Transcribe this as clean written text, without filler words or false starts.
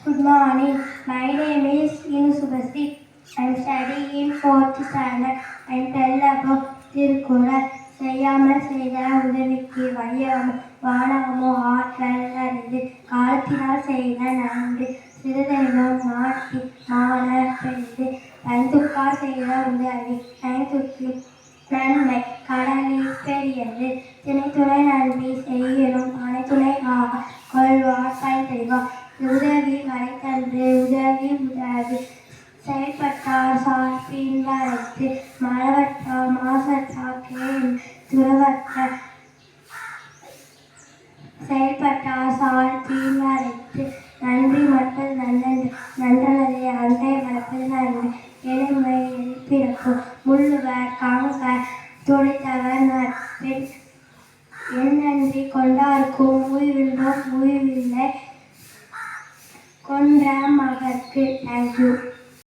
Good morning. My name is Inu Subhasti. I am studying in 4th standard. I am tell about Thirukkural. செய்யாமல் செய்த உதவிக்கு வையகமோ வானகமோ ஆற்றல் அறிந்து காலத்தினால் செய்த நன்று சிறுதெனினும் நாட்டி மான பெரிது ஐந்துக்கால் செய்த உதவி ஐந்துக்கு நன்மை கடலில் பெரியது திணைத்துணை நன்றி செய்யணும் அனைத்துணை ஆக கொள்வார் பயன்பெறுவார் உதவி வரைத்தன்று உதவி உதவி செயல்பட்டார் சார்பின் வரைத்து மரவற்றார் மாசற்றார் கேள் துறவற்ற செயல்பட்டார் சார்பின் வரைத்து நன்றி மற்றது நன்றன்று நன்றனதை அன்றை மறப்பது நன்றி எளிமை பிறப்பு முள்ளுவர் காங்கர் துடைத்தவர் நட்பில் என் நன்றி கொண்டார்க்கும் உய்வில்லை கொன்ற மகற்கு. தேங்க்யூ.